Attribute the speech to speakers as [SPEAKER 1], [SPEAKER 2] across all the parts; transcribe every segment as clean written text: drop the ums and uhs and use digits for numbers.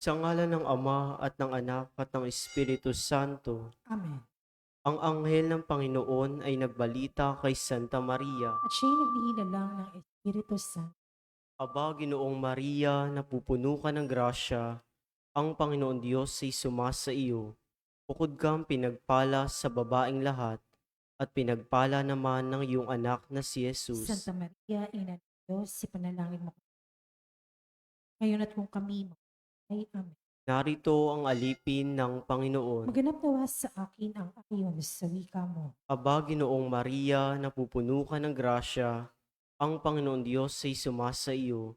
[SPEAKER 1] Sa ngalan ng Ama at ng Anak at ng Espiritu Santo,
[SPEAKER 2] Amen.
[SPEAKER 1] ang anghel ng Panginoon ay nagbalita kay Santa Maria.
[SPEAKER 2] At siya'y naglihinalang ng Espiritu Santo.
[SPEAKER 1] Aba, Ginoong Maria, napupuno ka ng grasya, ang Panginoon Diyos ay sumasa iyo. Bukod kang pinagpala sa babaeng lahat, at pinagpala naman ng iyong anak na si Jesus.
[SPEAKER 2] Santa Maria, Ina ng Diyos, ipanalangin mo kami ngayon at kung kami ay Amen.
[SPEAKER 1] Narito ang alipin ng Panginoon.
[SPEAKER 2] Maganap nawa sa akin ang ayon sa wika mo.
[SPEAKER 1] Aba, Ginoong Maria, napupuno ka ng grasya, ang Panginoon Diyos ay sumasa iyo.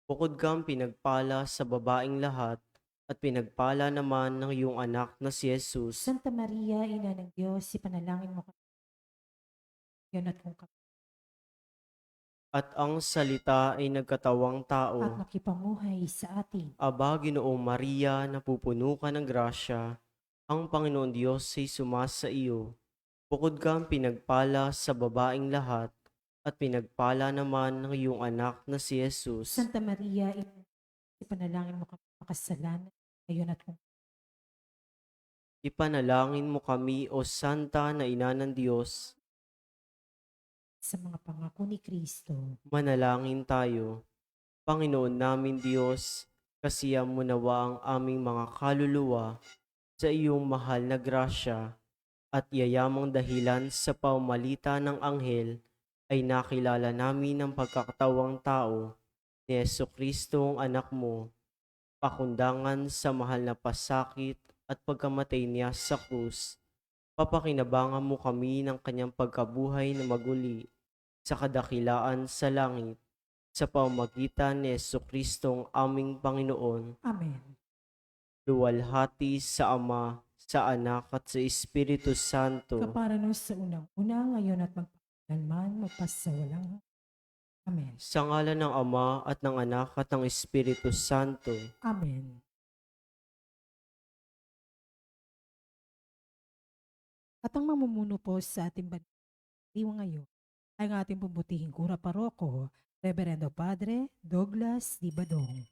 [SPEAKER 1] Bukod kang pinagpala sa babaeng lahat, at pinagpala naman ng iyong anak na si Jesus.
[SPEAKER 2] Santa Maria, Ina ng Diyos, ipanalangin mo kami ngayon at kung kami
[SPEAKER 1] At ang salita ay nagkatawang
[SPEAKER 2] at
[SPEAKER 1] tao.
[SPEAKER 2] nakipamuhay sa atin.
[SPEAKER 1] Aba, Ginoong Maria, napupuno ka ng grasya, ang Panginoon Diyos ay sumasa iyo. Bukod kang pinagpala sa babaeng lahat, at pinagpala naman ng iyong anak na si Jesus.
[SPEAKER 2] Santa Maria, Ina ng Diyos, ipanalangin mo kami makasalanan ngayon at kung
[SPEAKER 1] Ipanalangin mo kami, O Santa na Ina ng Diyos.
[SPEAKER 2] sa mga pangako ni Kristo.
[SPEAKER 1] Manalangin tayo. Panginoon namin Diyos, kasiya mo nawa ang aming mga kaluluwa sa iyong mahal na grasya, at yayamang dahilan sa pamagitan ng anghel ay nakilala namin ang pagkakatawang tao ni Jesucristo ang anak mo, pakundangan sa mahal na pasakit at pagkamatay niya sa krus. Papakinabangan mo kami ng kanyang pagkabuhay na maguli sa kadakilaan sa langit, sa pamamagitan ni Jesucristo ang aming Panginoon.
[SPEAKER 2] Amen.
[SPEAKER 1] Luwalhati sa Ama, sa Anak at sa Espiritu Santo.
[SPEAKER 2] Kapara nun sa unang-una, ngayon at magpakailanman, magpasawalang. Amen.
[SPEAKER 1] Sa ngalan ng Ama at ng Anak at ng Espiritu Santo.
[SPEAKER 2] Amen. At ang mamumuno po sa ating bandiwang ngayon ay ang ating pumutihing kura paroko, Reverendo Padre Douglas Di Badong.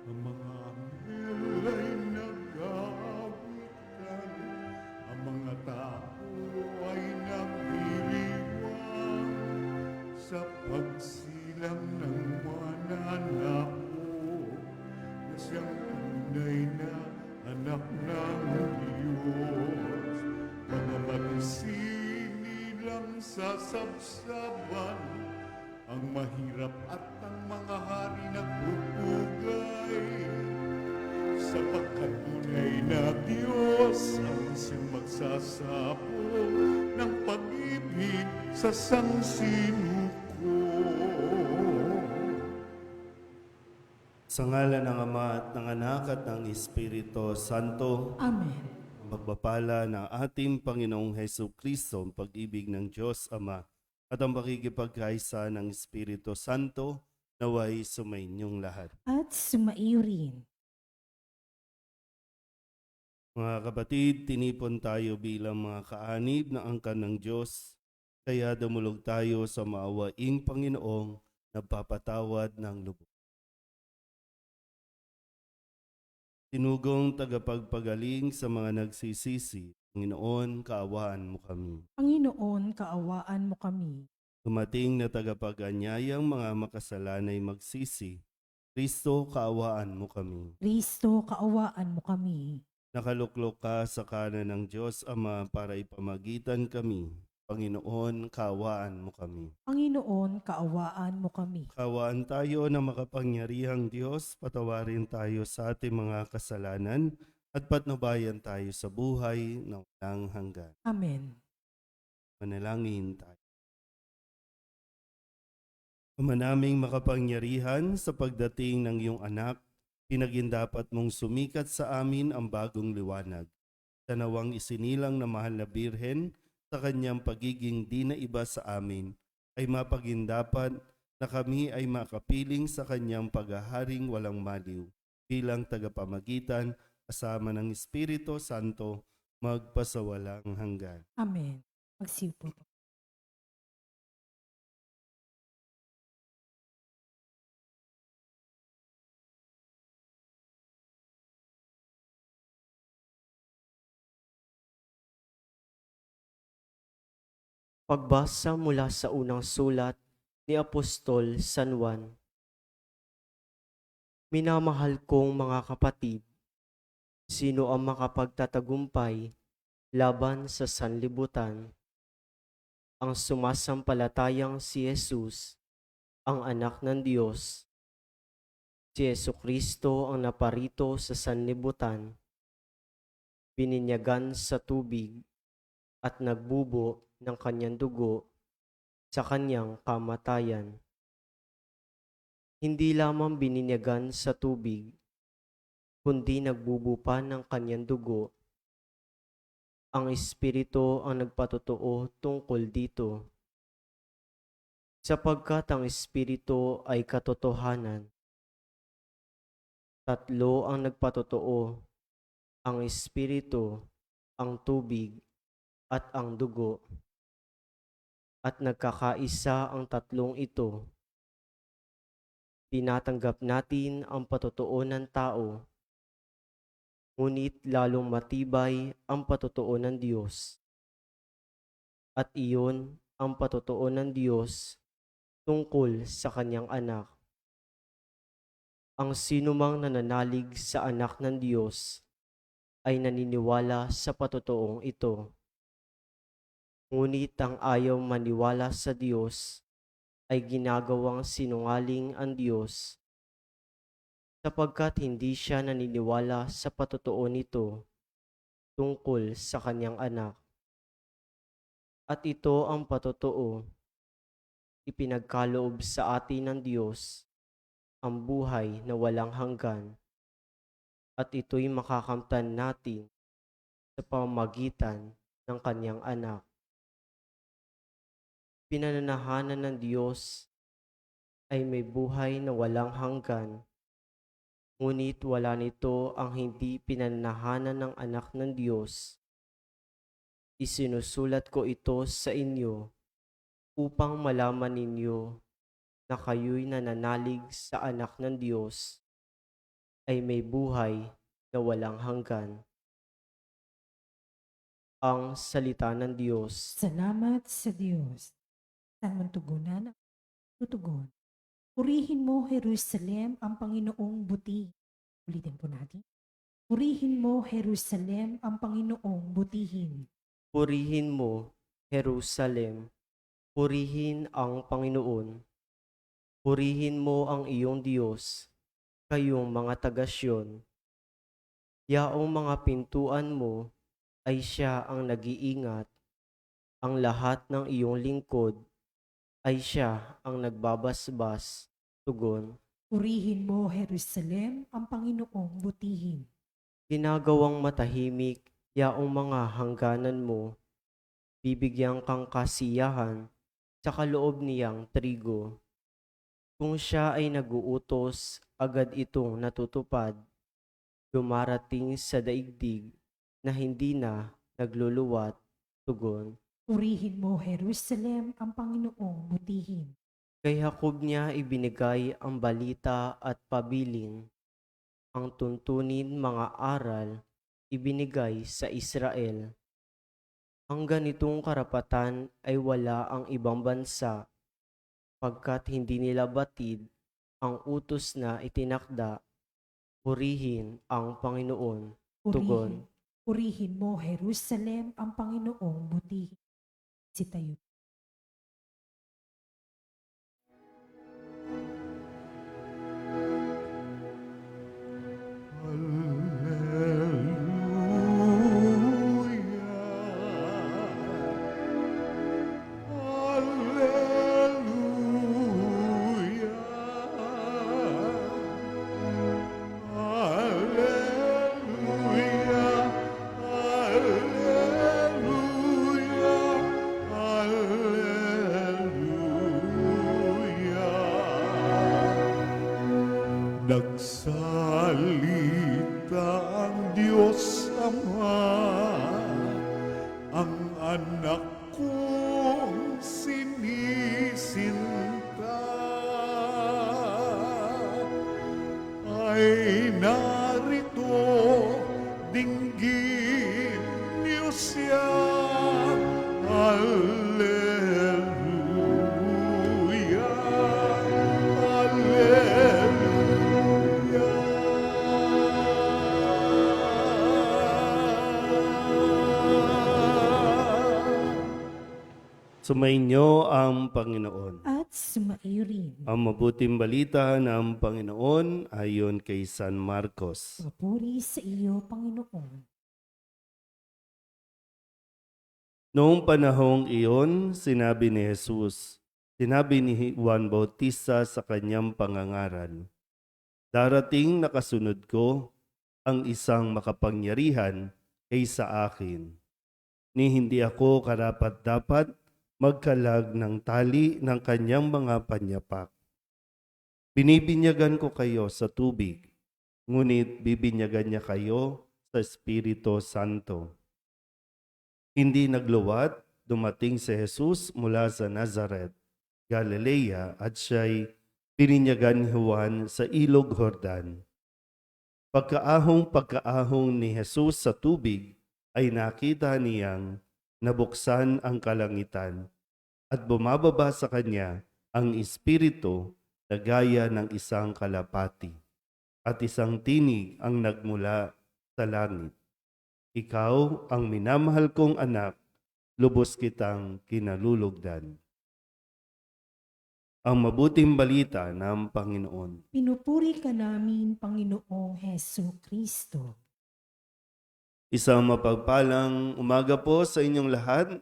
[SPEAKER 3] Ang mga anghel ay nag-aawitan, ang mga tao ay nagdiriwang sa pagsilang ng mananako na siyang tunay na anak ng Diyos. Mga magsinilang sa sabsaban, ang mahirap at ang mga hari nagpupugay, sapagkat tunay na Diyos ang siyang magsasapong ng pag-ibig sa sangsinuko.
[SPEAKER 4] Sa ngalan ng Ama at ng Anak at ng Espiritu Santo,
[SPEAKER 2] Amen.
[SPEAKER 4] magpapala ng ating Panginoong Hesus Kristo ang pag-ibig ng Diyos Ama at ang pakikipagkaisa ng Espiritu Santo naway sumainyong lahat.
[SPEAKER 2] At sumaiyo rin.
[SPEAKER 4] Mga kapatid, tinipon tayo bilang mga kaanib na angkan ng Diyos, kaya dumulog tayo sa maawaing Panginoong nagpapatawad ng lubos. Tinugong tagapagpagaling sa mga nagsisisi, Panginoon, kaawaan mo kami.
[SPEAKER 2] Panginoon, kaawaan mo kami.
[SPEAKER 4] Dumating na tagapag-anyayang mga makasalanay magsisi, Kristo, kaawaan mo kami.
[SPEAKER 2] Kristo, kaawaan mo kami.
[SPEAKER 4] Nakaluklok ka sa kanan ng Diyos Ama para ipamagitan kami. Panginoon, kaawaan mo kami.
[SPEAKER 2] Panginoon, kaawaan mo kami.
[SPEAKER 4] Kaawaan tayo na makapangyarihang Diyos, patawarin tayo sa ating mga kasalanan at patnubayan tayo sa buhay na walang hanggan.
[SPEAKER 2] Amen.
[SPEAKER 4] Manalangin tayo. Ama naming makapangyarihan, sa pagdating ng iyong anak, pinagindapat mong sumikat sa amin ang bagong liwanag. Tanawang isinilang na mahal na Birhen sa kanyang pagiging di na iba sa amin, ay mapagindapat na kami ay makapiling sa kanyang paghaharing walang maliw bilang tagapamagitan kasama ng Espiritu Santo magpasawalang hanggan.
[SPEAKER 2] Amen. Magsiupo po.
[SPEAKER 1] Pagbasa mula sa unang sulat ni Apostol San Juan. Minamahal kong mga kapatid, sino ang makapagtatagumpay laban sa sanlibutan? Ang sumasampalatayang si Jesus, ang anak ng Diyos. Si Jesucristo ang naparito sa sanlibutan, bininyagan sa tubig at nagbubo ng kanyang dugo sa kanyang kamatayan. Hindi lamang bininyagan sa tubig, kundi nagbubo pa ng kanyang dugo. Ang Espiritu ang nagpatotoo tungkol dito, sapagkat ang Espiritu ay katotohanan. Tatlo ang nagpatotoo, ang Espiritu, ang tubig, at ang dugo. At nagkakaisa ang tatlong ito. Tinatanggap natin ang patotoo ng tao, ngunit lalong matibay ang patotoo ng Diyos. At iyon ang patotoo ng Diyos tungkol sa kanyang anak. Ang sinumang nananalig sa anak ng Diyos ay naniniwala sa patotoong ito. Ngunit ang ayaw maniwala sa Diyos ay ginagawang sinungaling ang Diyos, sapagkat hindi siya naniniwala sa patotoo nito tungkol sa kanyang anak. At ito ang patotoo, ipinagkaloob sa atin ng Diyos ang buhay na walang hanggan, at ito'y makakamtan natin sa pamamagitan ng kanyang anak. Pinananahanan ng Diyos ay may buhay na walang hanggan, ngunit wala nito ang hindi pinananahanan ng anak ng Diyos. Isinusulat ko ito sa inyo upang malaman ninyo na kayo'y nananalig sa anak ng Diyos ay may buhay na walang hanggan. Ang salita ng Diyos.
[SPEAKER 2] Salamat sa Diyos. Saan man tugunan ang tutugon. Purihin mo, Jerusalem, ang Panginoong buti. Ulitin po natin. Purihin mo, Jerusalem, ang Panginoong butihin.
[SPEAKER 1] Purihin mo, Jerusalem. Purihin ang Panginoon. Purihin mo ang iyong Diyos, kayong mga taga-Syon. Yaong mga pintuan mo ay siya ang nag-iingat. Ang lahat ng iyong lingkod ay siya ang nagbabasbas. Tugon.
[SPEAKER 2] Purihin mo, Jerusalem, ang Panginoong butihin.
[SPEAKER 1] Ginagawang matahimik yaong mga hangganan mo. Bibigyan kang kasiyahan sa kaloob niyang trigo. Kung siya ay naguutos, agad itong natutupad. Dumarating sa daigdig na hindi na nagluluwat. Tugon.
[SPEAKER 2] Purihin mo, Jerusalem, ang Panginoong butihin.
[SPEAKER 1] Kay Jacob niya ibinigay ang balita at pabiling. Ang tuntunin mga aral ibinigay sa Israel. Ang ganitong karapatan ay wala ang ibang bansa, pagkat hindi nila batid ang utos na itinakda. Purihin ang Panginoon. Tugon.
[SPEAKER 2] Purihin mo, Jerusalem, ang Panginoong butihin. Si tayo.
[SPEAKER 3] Nagsalita ang Diyos Ama, ang anak kong sinisinta ay narito, dinggin niyo siya. Alleluia.
[SPEAKER 4] Sumainyo ang Panginoon.
[SPEAKER 2] At sumaiyo rin.
[SPEAKER 4] Ang mabuting balita ng Panginoon ayon kay San Marcos.
[SPEAKER 2] Papuri sa iyo, Panginoon.
[SPEAKER 4] Noong panahong iyon, sinabi ni Juan Bautista sa kanyang pangangaral, "Darating na kasunod ko ang isang makapangyarihan kaysa akin, ni hindi ako karapat-dapat magkalag ng tali ng kanyang mga panyapak. Binibinyagan ko kayo sa tubig, ngunit bibinyagan niya kayo sa Espiritu Santo." Hindi nagluwat, dumating si Jesus mula sa Nazaret, Galilea, at siya'y bininyagan ni Juan sa ilog Jordan. Pagkaahong ni Jesus sa tubig, ay nakita niyang nabuksan ang kalangitan at bumababa sa kanya ang Espiritu na gaya ng isang kalapati, at isang tinig ang nagmula sa langit. "Ikaw ang minamahal kong anak, lubos kitang kinalulugdan." Ang mabuting balita ng Panginoon.
[SPEAKER 2] Pinupuri ka namin, Panginoong Hesu Kristo.
[SPEAKER 4] Isang mapagpalang umaga po sa inyong lahat.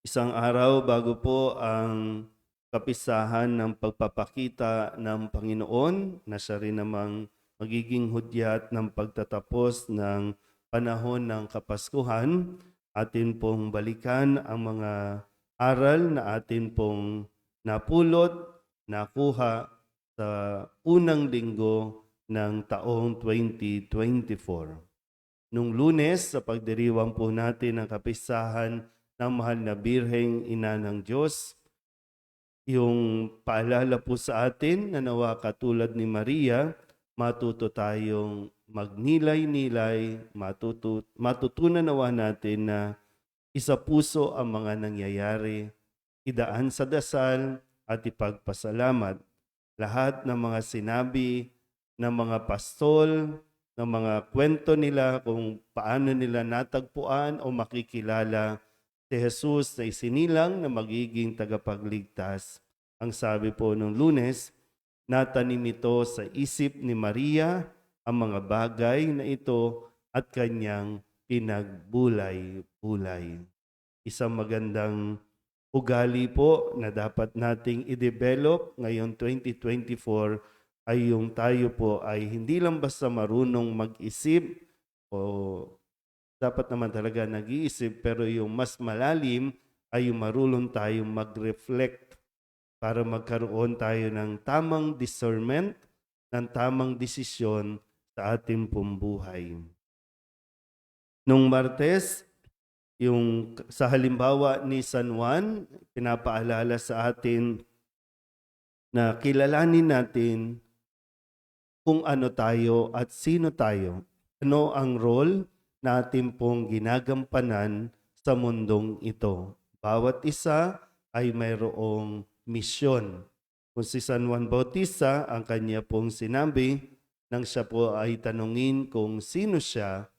[SPEAKER 4] Isang araw bago po ang kapisahan ng pagpapakita ng Panginoon na siya rin namang magiging hudyat ng pagtatapos ng panahon ng Kapaskuhan. Atin pong balikan ang mga aral na atin pong napulot, nakuha sa unang linggo ng taong 2024. Nung Lunes, sa pagdiriwang po natin ng kapisahan ng Mahal na Birheng Ina ng Diyos, yung paalala po sa atin na nawa katulad ni Maria, matuto tayong magnilay-nilay, matutunan nawa natin na isa puso ang mga nangyayari, idaan sa dasal at ipagpasalamat. Lahat ng mga sinabi ng mga pastol, ng mga kwento nila kung paano nila natagpuan o makikilala si Jesus na isinilang na magiging tagapagligtas. Ang sabi po nung Lunes, natanim ito sa isip ni Maria ang mga bagay na ito at kanyang pinagbulay-bulay. Isang magandang ugali po na dapat nating i-develop ngayong 2024 ay yung tayo po ay hindi lang basta marunong mag-isip o dapat naman talaga nag-iisip, pero yung mas malalim ay yung marunong tayong mag-reflect para magkaroon tayo ng tamang discernment, ng tamang desisyon sa ating pong buhay. Nung Martes, yung sa halimbawa ni San Juan, pinapaalala sa atin na kilalanin natin kung ano tayo at sino tayo. Ano ang role natin pong ginagampanan sa mundong ito. Bawat isa ay mayroong misyon. Kung si San Juan Bautista, ang kanya pong sinabi, nang siya po ay tanungin kung sino siya,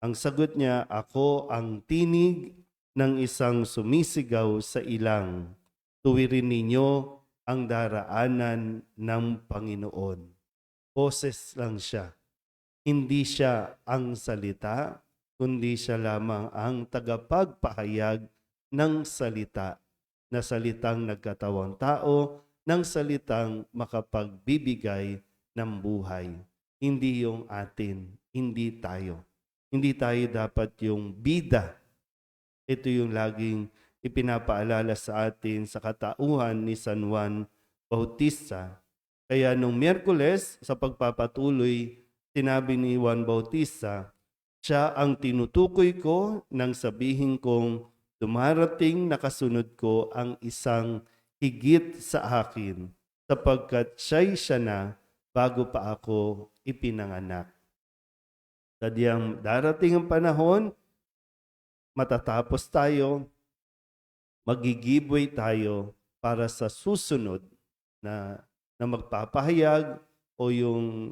[SPEAKER 4] ang sagot niya, "Ako ang tinig ng isang sumisigaw sa ilang. Tuwirin ninyo ang daraanan ng Panginoon." Boses lang siya. Hindi siya ang salita, kundi siya lamang ang tagapagpahayag ng salita, na salitang nagkatawang tao, ng salitang makapagbibigay ng buhay. Hindi yung atin, hindi tayo. Hindi tayo dapat yung bida. Ito yung laging ipinapaalala sa atin sa katauhan ni San Juan Bautista. Kaya nung Miyerkules, sa pagpapatuloy, sinabi ni Juan Bautista, "Siya ang tinutukoy ko nang sabihin kong dumarating na kasunod ko ang isang higit sa akin, sapagkat siya na bago pa ako ipinanganak." Sadyang darating ang panahon, matatapos tayo, magigibway tayo para sa susunod na magpapahayag o yung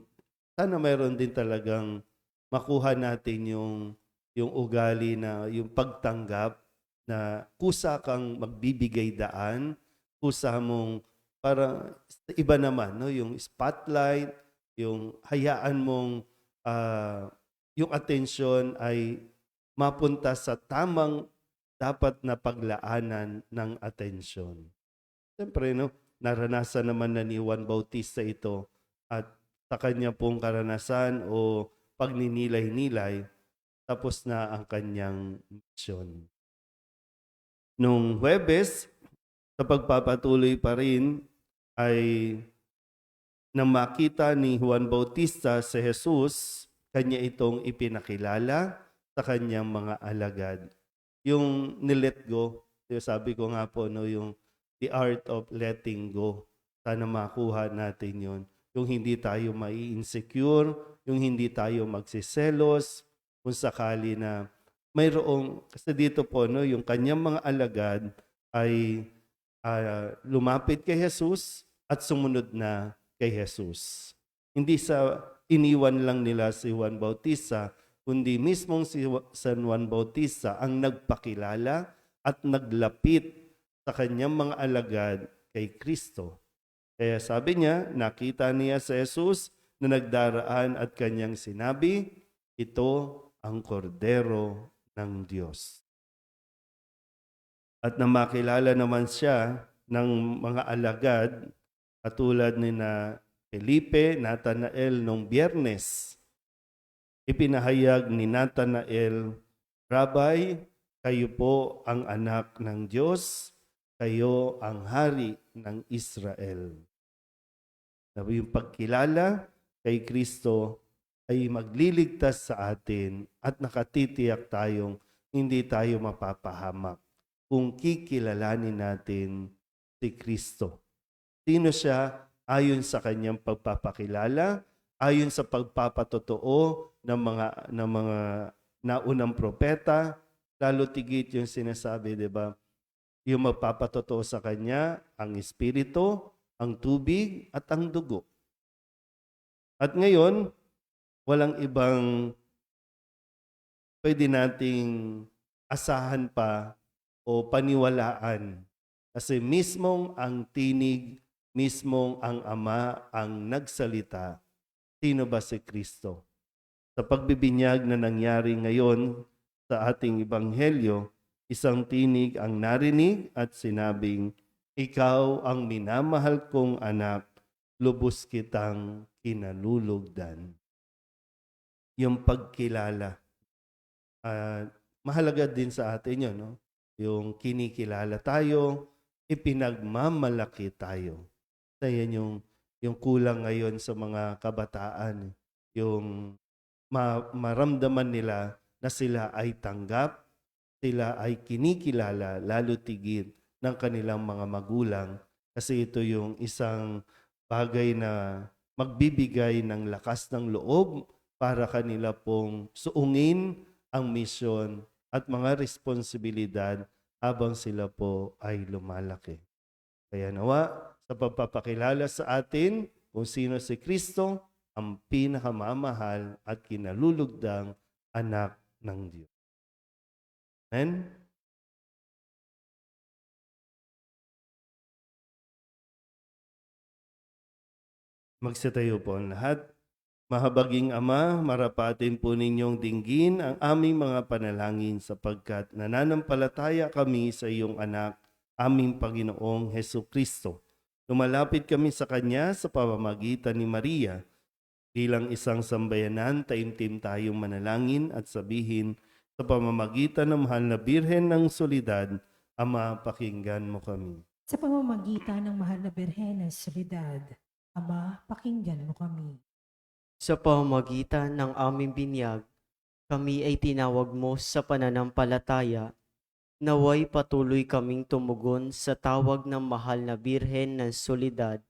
[SPEAKER 4] sana mayroon din talagang makuha natin yung ugali na yung pagtanggap na kusa kang magbibigay daan, kusa mong para iba naman, no? Yung spotlight, yung hayaan mong yung atensyon ay mapunta sa tamang dapat na paglaanan ng atensyon. Siyempre, no, naranasan naman na ni Juan Bautista ito at sa kanya pong karanasan o pagninilay-nilay, tapos na ang kanyang misyon. Nung Huwebes, sa pagpapatuloy pa rin, ay nang makita ni Juan Bautista si Jesus, kanya itong ipinakilala sa kanyang mga alagad. Yung nilet go, yung sabi ko nga po, no, yung the art of letting go. Sana makuha natin yun. Yung hindi tayo mai-insecure, yung hindi tayo magsiselos, kung sakali na mayroong, kasi dito po, no, yung kanyang mga alagad ay lumapit kay Jesus at sumunod na kay Jesus. Hindi sa iniwan lang nila si Juan Bautista, kundi mismong si San Juan Bautista ang nagpakilala at naglapit sa kanyang mga alagad kay Kristo. Kaya sabi niya, nakita niya si Jesus na nagdaraan at kanyang sinabi, ito ang kordero ng Diyos. At na makilala naman siya ng mga alagad, katulad ni na Felipe, Natanael nung Biyernes. Ipinahayag ni Natanael, Rabbi, kayo po ang anak ng Diyos, kayo ang hari ng Israel. Yung pagkilala kay Kristo ay magliligtas sa atin at nakatitiyak tayong hindi tayo mapapahamak kung kikilalanin natin si Kristo. Sino siya ayon sa kanyang pagpapakilala, ayon sa pagpapatotoo ng mga naunang propeta, lalo tigit yung sinasabi, 'di ba? Yung magpapatotoo sa kanya ang espiritu, ang tubig at ang dugo. At ngayon, walang ibang pwede nating asahan pa o paniwalaan. Kasi mismong ang tinig, mismong ang Ama ang nagsalita. Sino ba si Kristo? Sa pagbibinyag na nangyari ngayon sa ating Ebanghelyo, isang tinig ang narinig at sinabing, ikaw ang minamahal kong anak, lubos kitang kinalulugdan. Yung pagkilala. Mahalaga din sa atin yun, no? Yung kinikilala tayo, ipinagmamalaki tayo. Kaya yan yung kulang ngayon sa mga kabataan. Yung maramdaman nila na sila ay tanggap, sila ay kinikilala, lalo tigit ng kanilang mga magulang. Kasi ito yung isang bagay na magbibigay ng lakas ng loob para kanila pong suungin ang misyon at mga responsibilidad habang sila po ay lumalaki. Kaya nawa, sa pagpapakilala sa atin kung sino si Kristo, ang pinakamamahal at kinalulugdang anak ng Diyos. Amen? Magsitayo po ang lahat. Mahabaging Ama, marapatin po ninyong dinggin ang aming mga panalangin sapagkat nananampalataya kami sa iyong anak, aming Panginoong Hesu Kristo. Lumalapit kami sa Kanya sa pamamagitan ni Maria. Bilang isang sambayanan, taimtim tayong manalangin at sabihin sa pamamagitan ng mahal na Birhen ng Solidad, Ama, pakinggan mo kami.
[SPEAKER 2] Sa pamamagitan ng mahal na Birhen ng Solidad, Ama, pakinggan mo kami.
[SPEAKER 1] Sa pamamagitan ng aming binyag, kami ay tinawag mo sa pananampalataya. Naway patuloy kaming tumugon sa tawag ng mahal na Birhen ng Solidad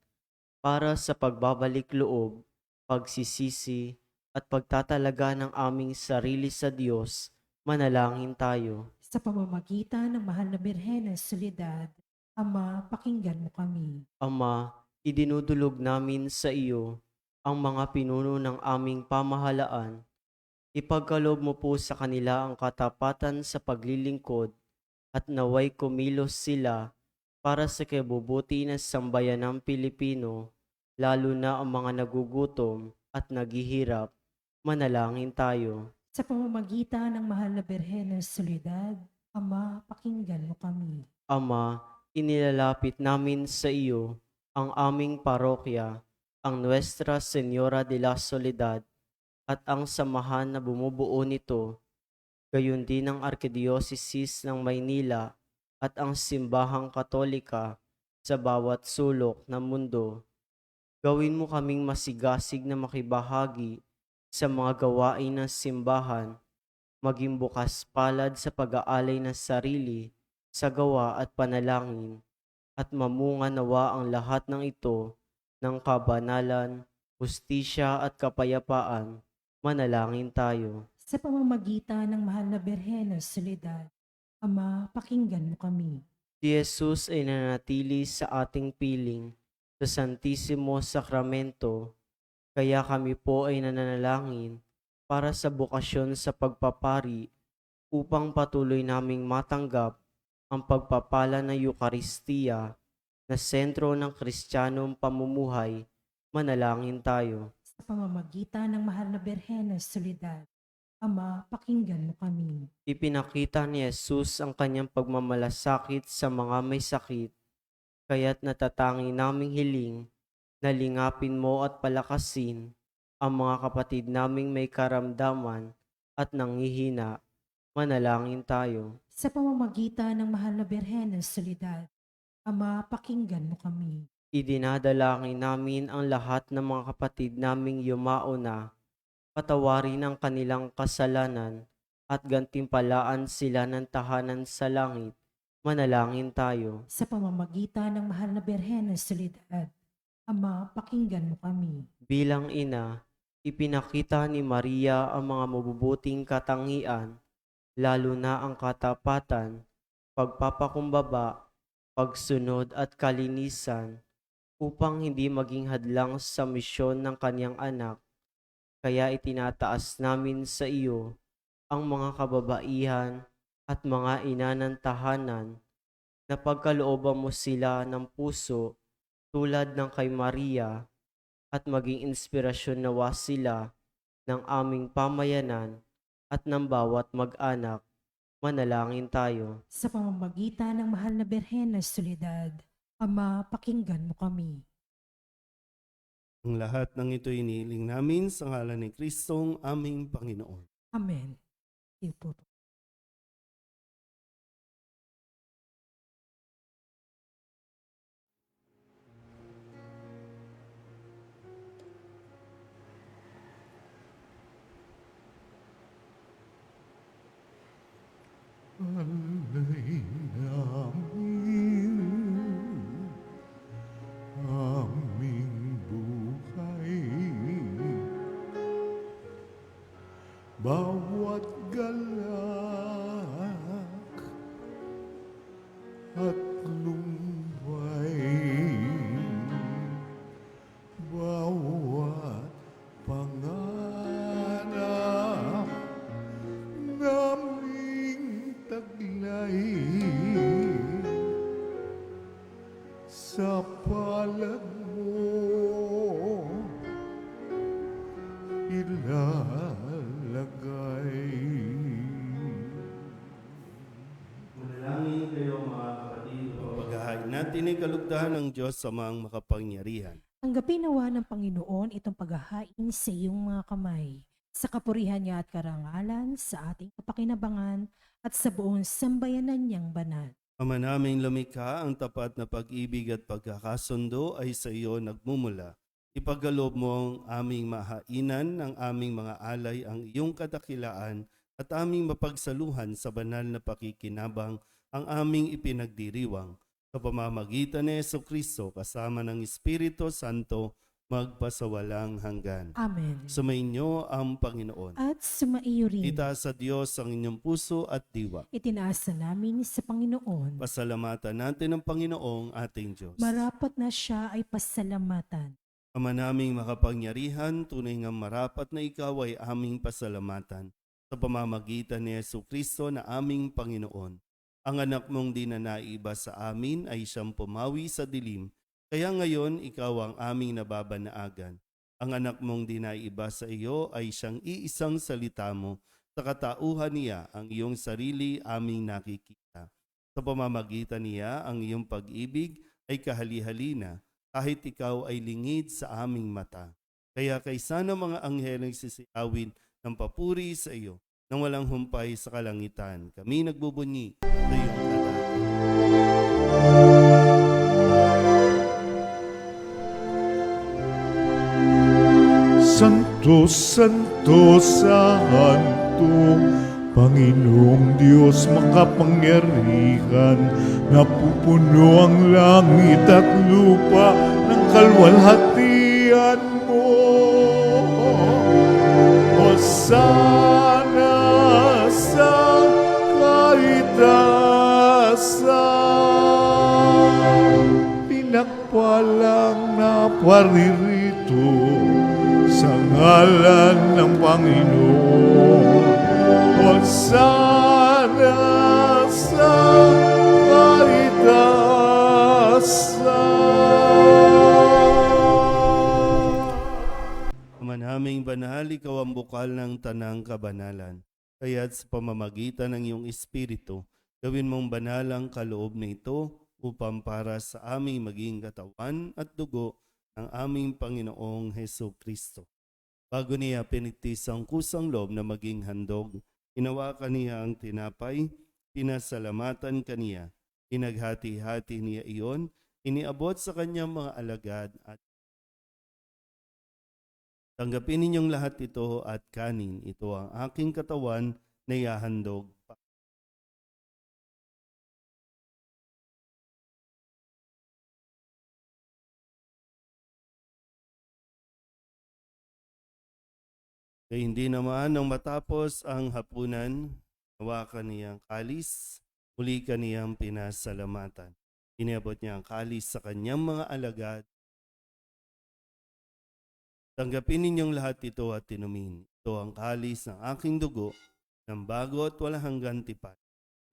[SPEAKER 1] para sa pagbabalik loob, pagsisisi at pagtatalaga ng aming sarili sa Diyos. Manalangin tayo.
[SPEAKER 2] Sa pamamagitan ng mahal na Birhen ng Solidad, Ama, pakinggan mo kami.
[SPEAKER 1] Ama, idinudulog namin sa iyo ang mga pinuno ng aming pamahalaan. Ipagkaloob mo po sa kanila ang katapatan sa paglilingkod at naway kumilos sila para sa kabubuti ng sambayan ng Pilipino, lalo na ang mga nagugutom at naghihirap. Manalangin tayo.
[SPEAKER 2] Sa pamamagitan ng mahal na Birhen ng Soledad, Ama, pakinggan mo kami.
[SPEAKER 1] Ama, inilalapit namin sa iyo ang aming parokya, ang Nuestra Señora de la Soledad, at ang samahan na bumubuo nito, gayon din ang Arkidiocese ng Maynila at ang Simbahang Katolika sa bawat sulok ng mundo. Gawin mo kaming masigasig na makibahagi sa mga gawain ng simbahan, maging bukas palad sa pag-aalay ng sarili sa gawa at panalangin, at mamunga nawa ang lahat ng ito ng kabanalan, hustisya at kapayapaan. Manalangin tayo.
[SPEAKER 2] Sa pamamagitan ng mahal na Birhen ng Soledad, Ama, pakinggan mo kami.
[SPEAKER 1] Si Jesus ay nanatili sa ating piling sa Santisimo Sakramento, kaya kami po ay nananalangin para sa bukasyon sa pagpapari upang patuloy naming matanggap ang pagpapala ng Eukaristiya na sentro ng Kristiyanong pamumuhay. Manalangin tayo.
[SPEAKER 2] Sa pamamagitan ng mahal na Birhen ng Soledad, Ama, pakinggan mo kami.
[SPEAKER 1] Ipinakita ni Jesus ang kanyang pagmamalasakit sa mga may sakit, kaya't natatangi naming hiling na lingapin mo at palakasin ang mga kapatid naming may karamdaman at nanghihina. Manalangin tayo.
[SPEAKER 2] Sa pamamagitan ng mahal na Birhen ng Soledad, Ama, pakinggan mo kami.
[SPEAKER 1] Idinadalangin namin ang lahat ng mga kapatid naming yumao na, patawarin ang kanilang kasalanan at gantimpalaan sila ng tahanan sa langit. Manalangin tayo.
[SPEAKER 2] Sa pamamagitan ng mahal na Birhen ng Soledad, Ama, pakinggan mo kami.
[SPEAKER 1] Bilang ina, ipinakita ni Maria ang mga mabubuting katangian, lalo na ang katapatan, pagpapakumbaba, pagsunod at kalinisan, upang hindi maging hadlang sa misyon ng kanyang anak. Kaya itinataas namin sa iyo ang mga kababaihan at mga ina ng tahanan, na pagkalooban mo sila ng puso tulad ng kay Maria, at maging inspirasyon nawa sila ng aming pamayanan at ng bawat mag-anak. Manalangin tayo.
[SPEAKER 2] Sa pamamagitan ng mahal na Birhen ng Soledad, Ama, pakinggan mo kami.
[SPEAKER 4] Ang lahat ng ito iniling namin sa ngalan ni Kristong aming Panginoon.
[SPEAKER 2] Amen. Iyo po.
[SPEAKER 3] Alay namin aming buhay, bawat galak at lumbay, bawat pangarap naming taglay, sa palad mo ilalagay.
[SPEAKER 4] Manalangin kayo mga kapatid. Paghahain natin ay kalugdahan ng Diyos sa mga makapangyarihan.
[SPEAKER 2] Tanggapin nawa ng Panginoon itong paghahain sa iyong mga kamay, sa kapurihan niya at karangalan, sa ating kapakinabangan, at sa buong sambayanan niyang banal.
[SPEAKER 4] Ama naming lumikha, ang tapat na pag-ibig at pagkakasundo ay sa iyo nagmumula. Ipagkaloob mo ang aming mahainan ng aming mga alay ang iyong kadakilaan at aming mapagsaluhan sa banal na pakikinabang ang aming ipinagdiriwang. Sa pamamagitan ni Jesucristo kasama ng Espiritu Santo, magpasawalang hanggan.
[SPEAKER 2] Amen.
[SPEAKER 4] Sumainyo ang Panginoon.
[SPEAKER 2] At sumaiyo rin.
[SPEAKER 4] Itaas sa Diyos ang inyong puso at diwa.
[SPEAKER 2] Itinaas na namin sa Panginoon.
[SPEAKER 4] Pasalamatan natin ang Panginoong ating Diyos.
[SPEAKER 2] Marapat na siya ay pasalamatan.
[SPEAKER 4] Ama naming makapangyarihan, tunay nga marapat na ikaw ay aming pasalamatan sa pamamagitan ni Jesucristo na aming Panginoon. Ang anak mong di na naiba sa amin ay siyang pumawi sa dilim, kaya ngayon ikaw ang aming nababanaagan. Ang anak mong di naiba sa iyo ay siyang iisang salita mo, sa katauhan niya ang iyong sarili aming nakikita. Sa pamamagitan niya ang iyong pag-ibig ay kahali-halina, kahit ikaw ay lingid sa aming mata. Kaya kaysa ng mga angheleng sisiawin ng papuri sa iyo, nang walang humpay sa kalangitan, kami nagbubunyi sa iyong kadati.
[SPEAKER 3] Santo, Santo, Santo, Panginoong Diyos makapangyarihan, napupuno ang langit at lupa ng kalwalhatian mo. Hosana sa kaitaasan, pinagpalang na paririto sa ngalan ng Panginoon. Hosana sa kaitaasan.
[SPEAKER 4] Manhaming banal, ikaw ang bukal ng tanang kabanalan. Kaya't sa pamamagitan ng iyong Espiritu, gawin mong banal ang kaloob na ito upang para sa aming maging katawan at dugo ng aming Panginoong Heso Kristo. Bago niya pinitis ang kusang loob na maging handog, hinawakan niya ang tinapay, pinasalamatan kaniya, pinaghati-hati niya iyon, iniabot sa kanyang mga alagad at tanggapin ninyong lahat ito at kanin. Ito ang aking katawan na ihahandog. Kaya hindi naman nang matapos ang hapunan, hawakan niyang kalis, muli kaniyang pinasalamatan. Iniabot niya ang kalis sa kanyang mga alagad. Tanggapin ninyong lahat ito at inumin. Ito ang kalis ng aking dugo, ng bago at walang hanggang tipan.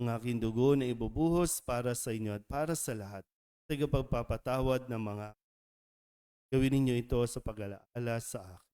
[SPEAKER 4] Ang aking dugo na ibubuhos para sa inyo at para sa lahat. Sa pagpapatawad ng mga gawin ninyo ito sa pag-alaala sa akin.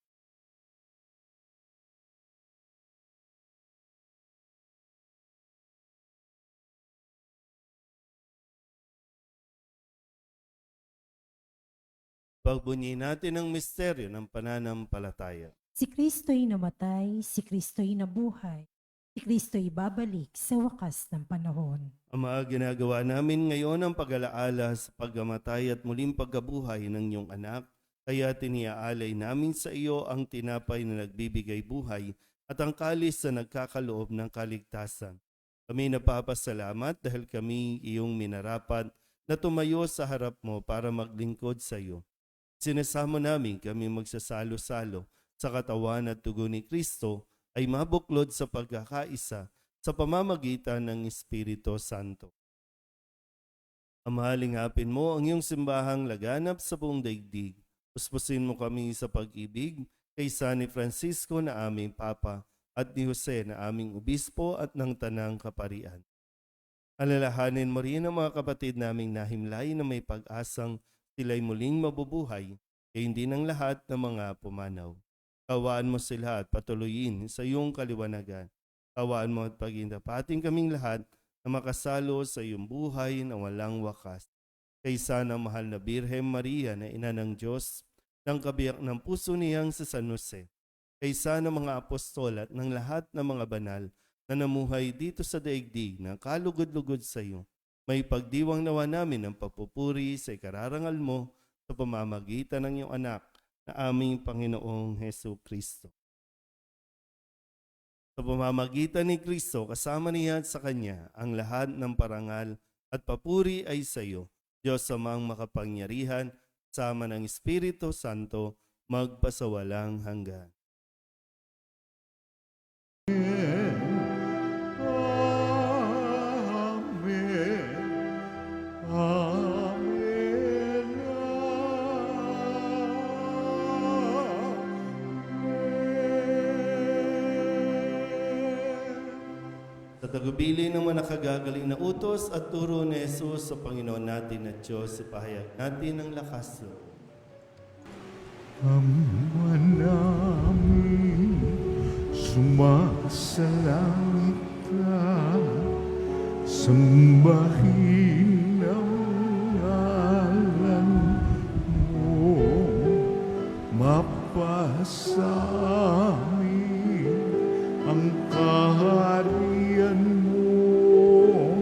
[SPEAKER 4] Pagbunyiin natin ang misteryo ng pananampalataya.
[SPEAKER 2] Si Kristo'y namatay, si Kristo'y nabuhay, si Kristo'y babalik sa wakas ng panahon.
[SPEAKER 4] Ama, ginagawa namin ngayon ang pag-alaala sa pagkamatay at muling pagkabuhay ng iyong anak, kaya tiniaalay namin sa iyo ang tinapay na nagbibigay buhay at ang kalis na nagkakaloob ng kaligtasan. Kami napapasalamat dahil kami iyong minarapat na tumayo sa harap mo para maglingkod sa iyo. Sinasama namin kami magsasalo-salo sa katawan at dugo ni Kristo ay mabuklod sa pagkakaisa sa pamamagitan ng Espiritu Santo. Ama, lingapin mo ang iyong simbahang laganap sa buong daigdig. Puspusin mo kami sa pag-ibig kay San Francisco na aming Papa at ni Jose na aming Obispo at ng Tanang Kaparian. Alalahanin mo rin ang mga kapatid naming nahimlay na may pag-asang sila'y muling mabubuhay, kaya hindi ng lahat ng mga pumanaw. Kawaan mo sila at patuloyin sa iyong kaliwanagan. Kawaan mo at pagindapating kaming lahat na makasalo sa iyong buhay na walang wakas. Kaysa ng mahal na Birhen Maria na ina ng Diyos, ng kabiyak ng puso niyang sa San Jose. Kaysa ng mga apostol at ng lahat ng mga banal na namuhay dito sa daigdig na kalugod-lugod sa iyo. May pagdiwang nawa namin ng papupuri sa ikararangal mo sa pamamagitan ng iyong anak na aming Panginoong Heso Kristo. Sa pamamagitan ni Kristo, kasama niya at sa Kanya, ang lahat ng parangal at papuri ay sa iyo, Diyos amang makapangyarihan, sama ng Espiritu Santo, magpasawalang hanggan. Sa tagubili ng mga nakagagaling na utos at turo ni Jesus sa Panginoon natin at Diyos, ipahayag natin ang lakas loob.
[SPEAKER 3] Ama namin, sumasalangit ka, sambahin ang ngalan mo, mapasamin ang kaharian mo,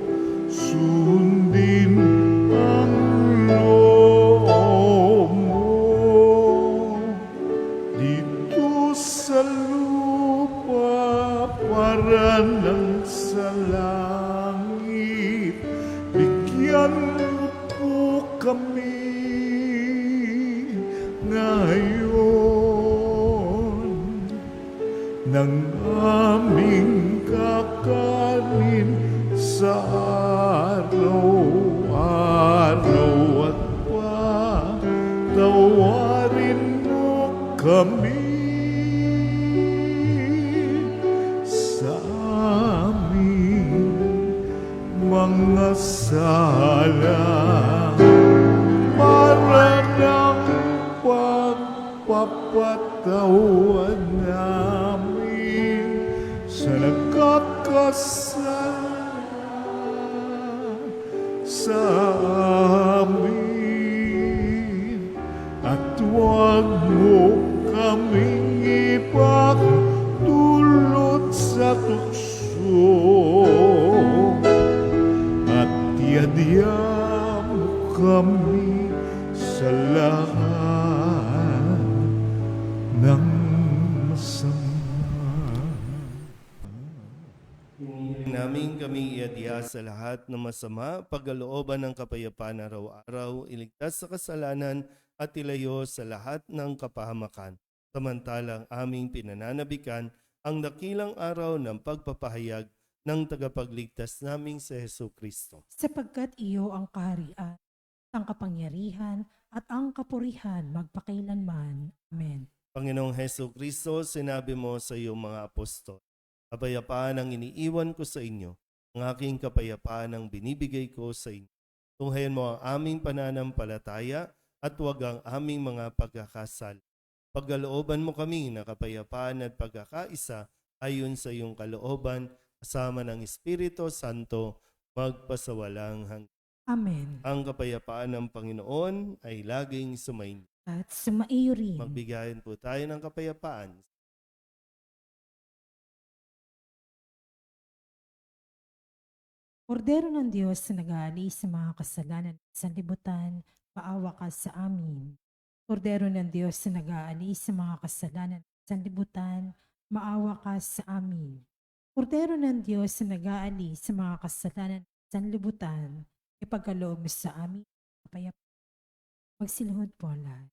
[SPEAKER 3] sundin ang loob mo dito sa lupa para ng sa langit. Bigyan mo po kami ngayon ng aming kakanin sa araw-araw at patawarin mo kami sa aming mga sala para ng pagpapatawad namin sa nagkakasala sa amin, at huwag mo kaming ipagdulot sa tukso, at iadya mo kami sa lahat ng masama.
[SPEAKER 4] Namin kami iadya sa lahat ng masama, pagkalooban ng kapayapaan araw-araw, iligtas sa kasalanan at ilayo sa lahat ng kapahamakan. Samantalang aming pinananabikan ang dakilang araw ng pagpapahayag ng tagapagligtas naming si Hesu Kristo.
[SPEAKER 2] Sapagkat iyo ang kaharian, ang kapangyarihan, at ang kapurihan magpakailanman. Amen.
[SPEAKER 4] Panginoong Hesu Kristo, sinabi mo sa iyong mga apostol, kapayapaan ang iniiwan ko sa inyo, ang aking kapayapaan ang binibigay ko sa inyo. Tunghayan mo ang aming pananampalataya at huwag ang aming mga pagkakasala. Pagkalooban mo kami na kapayapaan at pagkakaisa ayon sa iyong kalooban, kasama ng Espiritu Santo, magpasawalang hanggan.
[SPEAKER 2] Amen.
[SPEAKER 4] Ang kapayapaan ng Panginoon ay laging sumainyo.
[SPEAKER 2] At sumaiyo rin.
[SPEAKER 4] Magbigayan po tayo ng kapayapaan.
[SPEAKER 2] Kordero ng Diyos na nag-aalis sa mga kasalanan at sanlibutan, maawa ka sa amin. Kordero ng Diyos na nag-aalis sa mga kasalanan at sanlibutan, maawa ka sa amin. Kordero ng Diyos na nag-aalis sa mga kasalanan at sanlibutan, ipagkaloob mo sa amin, kapayapaan. Magsilhod po ang lahat.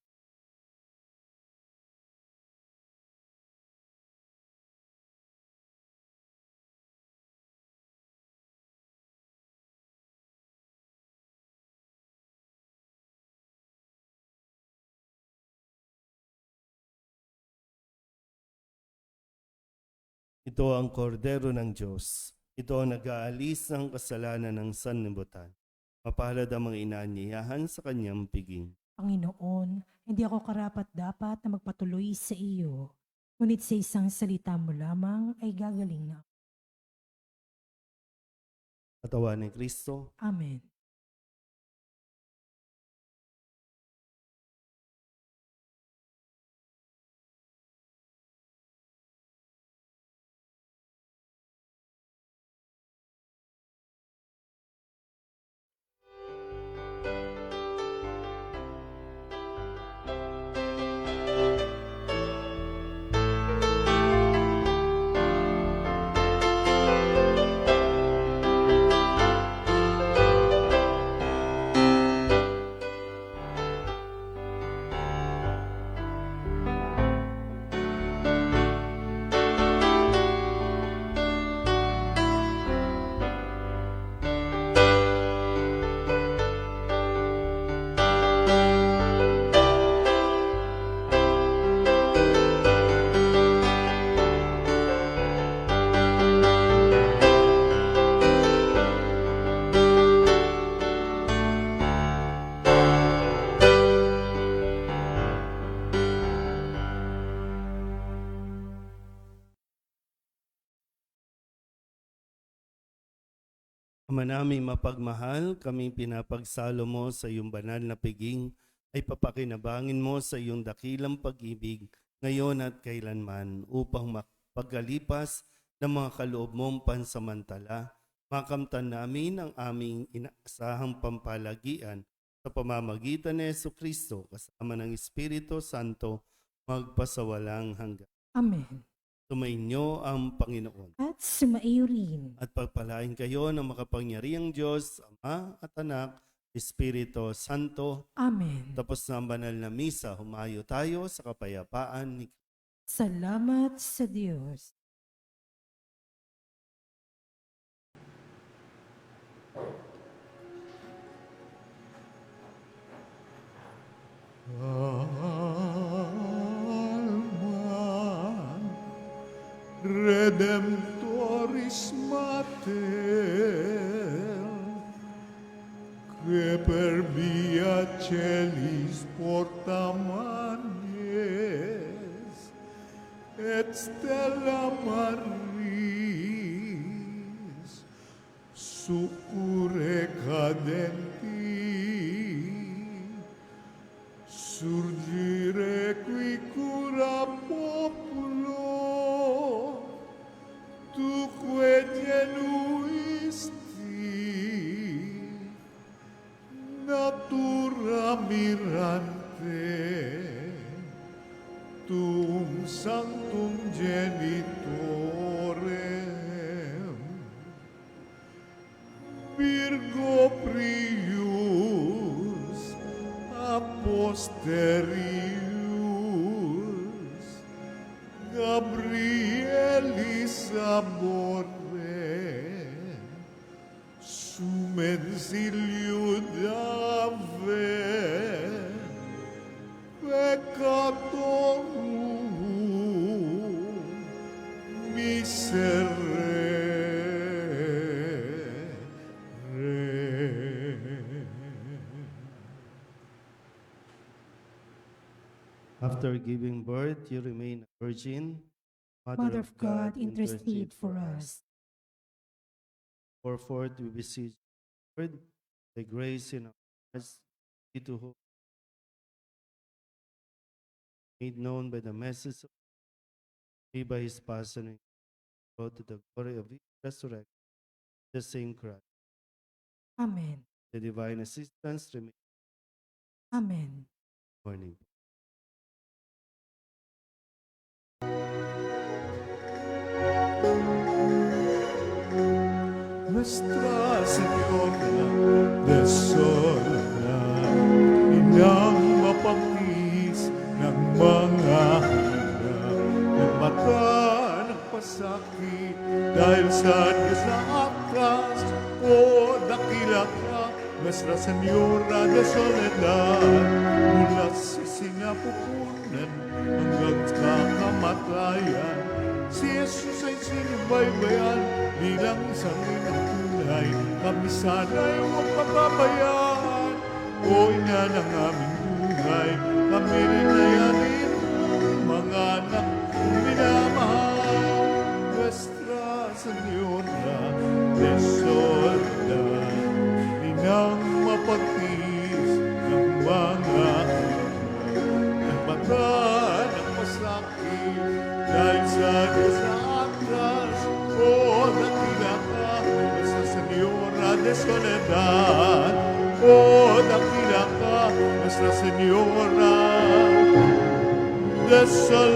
[SPEAKER 4] Ito ang kordero ng Diyos. Ito ang nag-aalis ng kasalanan ng sanlibutan. Mapalad ang mga inaanyayahan sa kanyang piging.
[SPEAKER 2] Panginoon, hindi ako karapat-dapat na magpatuloy sa iyo, ngunit sa isang salita mo lamang ay gagaling na.
[SPEAKER 4] Katawan ni Kristo.
[SPEAKER 2] Amen.
[SPEAKER 4] Ama naming mapagmahal, kaming pinapagsalo mo sa iyong banal na piging, ay papakinabangin mo sa iyong dakilang pag-ibig, ngayon at kailanman, upang pagkalipas ng mga kaloob mong pansamantala, makamtan namin ang aming inaasahang pampalagian sa pamamagitan ni Jesucristo kasama ng Espiritu Santo, magpasawalang hanggan.
[SPEAKER 2] Amen.
[SPEAKER 4] Sumainyo ang Panginoon.
[SPEAKER 2] At sumaiyo rin.
[SPEAKER 4] At pagpalain kayo ng makapangyarihang Diyos, Ama at Anak, Espiritu Santo.
[SPEAKER 2] Amen.
[SPEAKER 4] Tapos na ang banal na misa, humayo tayo sa kapayapaan ni
[SPEAKER 2] Salamat sa Diyos.
[SPEAKER 3] Alma Redemptoris Mater, que per via celis porta manes, et stella Maris, succurre cadenti, surgire qui cura populo, tuque genuisti, natura mirante, tuum sanctum genitorem, Virgo prius, aposterius, Gabrielis amore, sumensilio dave, peccatorum miserere.
[SPEAKER 4] After giving birth, you remain a virgin.
[SPEAKER 2] Mother of God, intercede for us.
[SPEAKER 4] For forth we beseech Lord, the grace in our hearts, be to hope, made known by the message of made by his passion and brought to the glory of his resurrection, the same Christ.
[SPEAKER 2] Amen.
[SPEAKER 4] The divine assistance remain
[SPEAKER 2] Amen.
[SPEAKER 4] morning.
[SPEAKER 3] Nuestra Señora de Sol na inang mapangis ng mga hina ng mata ng pasakit dahil sa Diyos na akas o dakila ka Nuestra Señora de Soledad mula sa sinapupunan hanggang sa kamatayan si Jesus ay sinibaybayan bilang isang inang tunay. Kami sana'y huwag pababayaan. O ina ng aming buhay, kami rin nayanin mga anak kong minamahal. Nuestra Señora de Soledad, inang mapagtiis ng mga ng mata ng masakit dahil sa Diyos na atras o dakila ka sa Señora de Soledad o dakila ka Nuestra Señora de Soledad.